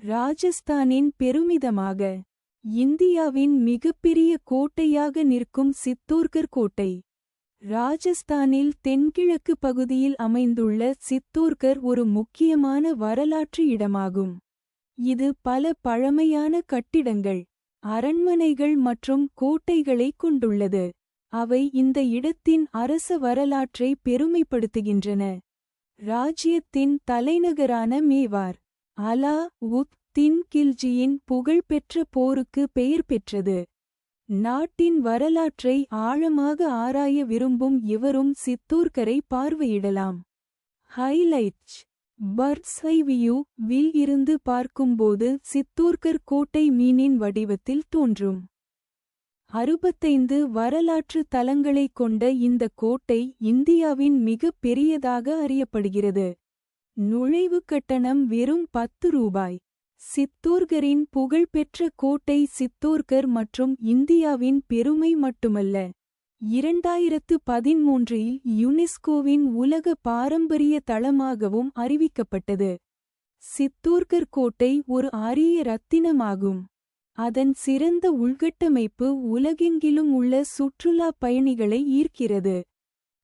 ராஜஸ்தானின் பெருமிதமாக இந்தியாவின் மிகப்பெரிய கோட்டையாக நிற்கும் சித்தோர்கர் கோட்டை. ராஜஸ்தானில் தென்கிழக்கு பகுதியில் அமைந்துள்ள சித்தோர்கர் ஒரு முக்கியமான வரலாற்று இடமாகும். இது பல பழமையான கட்டிடங்கள், அரண்மனைகள் மற்றும் கோட்டைகளை கொண்டுள்ளது. அவை இந்த இடத்தின் அரச வரலாற்றை பெருமைப்படுத்துகின்றன. ராஜ்யத்தின் தலைநகரான மேவார் அலா உத் தின் கில்ஜியின் புகழ்பெற்ற போருக்கு பெயர் பெற்றது. நாட்டின் வரலாற்றை ஆழமாக ஆராய விரும்பும் எவரும் சித்தோர்கரை பார்வையிடலாம். Highlights: birds I view will இருந்து பார்க்கும்போது சித்தோர்கர் கோட்டை மீனின் வடிவத்தில் தோன்றும். 65 வரலாற்று தலங்களைக் கொண்ட இந்த கோட்டை இந்தியாவின் மிகப் பெரியதாக அறியப்படுகிறது. நுழைவுக் கட்டணம் வெறும் 10 ரூபாய். சித்தோர்கரின் புகழ்பெற்ற கோட்டை சித்தோர்கர் மற்றும் இந்தியாவின் பெருமை மட்டுமல்ல, 2013இல் யுனெஸ்கோவின் உலக பாரம்பரிய தளமாகவும் அறிவிக்கப்பட்டது. சித்தோர்கர் கோட்டை ஒரு அரிய ரத்தினமாகும். அதன் சிறந்த உள்கட்டமைப்பு உலகெங்கிலும் உள்ள சுற்றுலா பயணிகளை ஈர்க்கிறது.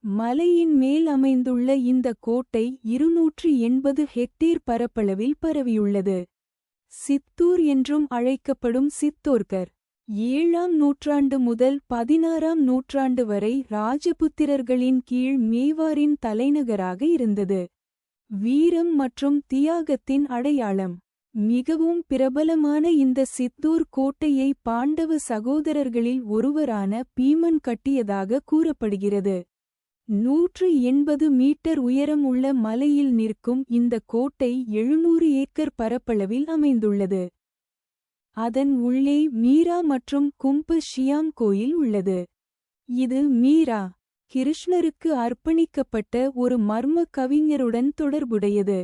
மலையின் மேல் அமைந்துள்ள இந்த கோட்டை 280 ஹெக்டேர் பரப்பளவில் பரவியுள்ளது. சித்தூர் என்றும் அழைக்கப்படும் சித்தோர்கர் 7ஆம் நூற்றாண்டு முதல் 16ஆம் நூற்றாண்டு வரை ராஜபுத்திரர்களின் கீழ் மேவாரின் தலைநகராக இருந்தது. வீரம் மற்றும் தியாகத்தின் அடையாளம். மிகவும் பிரபலமான இந்த சித்தூர் கோட்டையை பாண்டவ சகோதரர்களில் ஒருவரான பீமன் கட்டியதாக கூறப்படுகிறது. 180 மீட்டர் உயரம் உள்ள மலையில் நிற்கும் இந்த கோட்டை 700 ஏக்கர் பரப்பளவில் அமைந்துள்ளது. அதன் உள்ளே மீரா மற்றும் கும்ப ஷியாம் கோயில் உள்ளது. இது மீரா, கிருஷ்ணருக்கு அர்ப்பணிக்கப்பட்ட ஒரு மர்ம கவிஞருடன் தொடர்புடையது.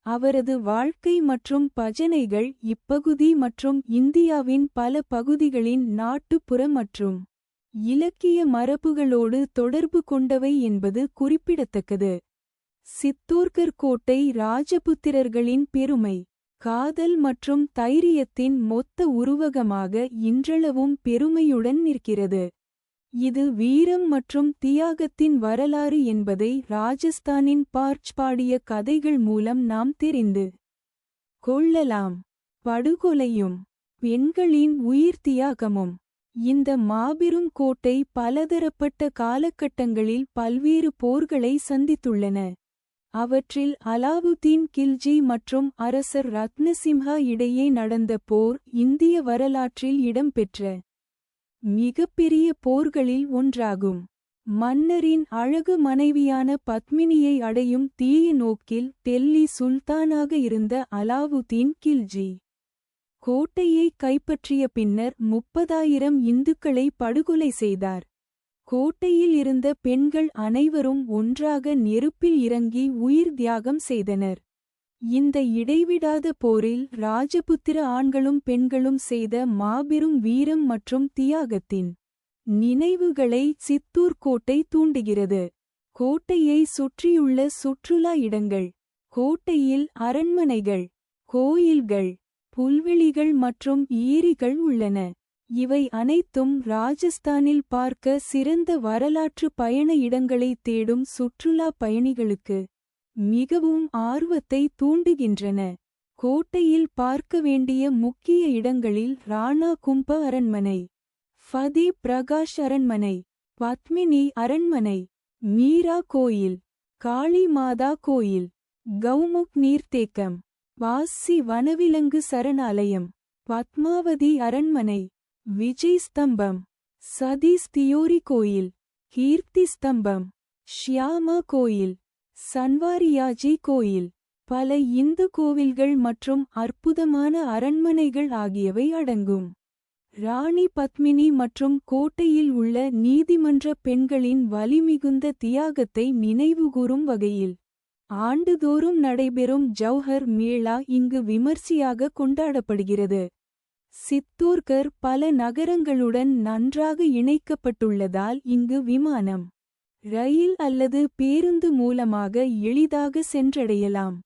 அவரது வாழ்க்கை மற்றும் பஜனைகள் இப்பகுதி மற்றும் இந்தியாவின் பல பகுதிகளின் நாட்டுப்புற மற்றும் இலக்கிய மரபுகளோடு தொடர்பு கொண்டவை என்பது குறிப்பிடத்தக்கது. சித்தோர்கர் கோட்டை ராஜபுத்திரர்களின் பெருமை, காதல் மற்றும் தைரியத்தின் மொத்த உருவகமாக இன்றளவும் பெருமையுடன் நிற்கிறது. இது வீரம் மற்றும் தியாகத்தின் வரலாறு என்பதை ராஜஸ்தானின் பார்ச் பாடிய கதைகள் மூலம் நாம் தெரிந்து கொள்ளலாம். படுகொலையும் பெண்களின் உயிர் தியாகமும். இந்த மாபெரும் கோட்டை பலதரப்பட்ட காலகட்டங்களில் பல்வேறு போர்களை சந்தித்துள்ளன. அவற்றில் அலாவுதீன் கில்ஜி மற்றும் அரசர் ரத்னசிம்ஹா இடையே நடந்த போர் இந்திய வரலாற்றில் இடம்பெற்ற மிகப்பெரிய போர்களில் ஒன்றாகும். மன்னரின் அழகு மனைவியான பத்மினியை அடையும் தீய நோக்கில் டெல்லி சுல்தானாக இருந்த அலாவுதீன் கில்ஜி கோட்டையை கைப்பற்றிய பின்னர் 30,000 இந்துக்களை படுகொலை செய்தார். கோட்டையில் இருந்த பெண்கள் அனைவரும் ஒன்றாக நெருப்பில் இறங்கி உயிர் தியாகம் செய்தனர். இந்த இடைவிடாத போரில் ராஜபுத்திர ஆண்களும் பெண்களும் செய்த மாபெரும் வீரம் மற்றும் தியாகத்தின் நினைவுகளை சித்தூர் கோட்டை தூண்டுகிறது. கோட்டையை சுற்றியுள்ள சுற்றுலா இடங்கள். கோட்டையில் அரண்மனைகள், கோயில்கள், புல்வெளிகள் மற்றும் ஏரிகள் உள்ளன. இவை அனைத்தும் ராஜஸ்தானில் பார்க்க சிறந்த வரலாற்று பயண இடங்களை தேடும் சுற்றுலா பயணிகளுக்கு மிகவும் ஆர்வத்தை தூண்டுகின்றன. கோட்டையில் பார்க்க வேண்டிய முக்கிய இடங்களில் ராணா கும்ப அரண்மனை, ஃபதே பிரகாஷ் அரண்மனை, பத்மினி அரண்மனை, மீரா கோயில், காளி மாதா கோயில், கௌமுக் நீர்த்தேக்கம், வாசி வனவிலங்கு சரணாலயம், பத்மாவதி அரண்மனை, விஜய் ஸ்தம்பம், சதீஸ் தியோரி கோயில், கீர்த்தி ஸ்தம்பம், ஷியாமா கோயில், சன்வாரியாஜி கோயில், பல இந்து கோவில்கள் மற்றும் அற்புதமான அரண்மனைகள் ஆகியவை அடங்கும். ராணி பத்மினி மற்றும் கோட்டையில் உள்ள நீதிமன்ற பெண்களின் வலிமிகுந்த தியாகத்தை நினைவுகூரும் வகையில் ஆண்டுதோறும் நடைபெறும் ஜௌஹர் மேளா இங்கு விமர்சையாக கொண்டாடப்படுகிறது. சித்தோர்கர் பல நகரங்களுடன் நன்றாக இணைக்கப்பட்டுள்ளதால் இங்கு விமானம், ரயில் அல்லது பேருந்து மூலமாக எளிதாக சென்றடையலாம்.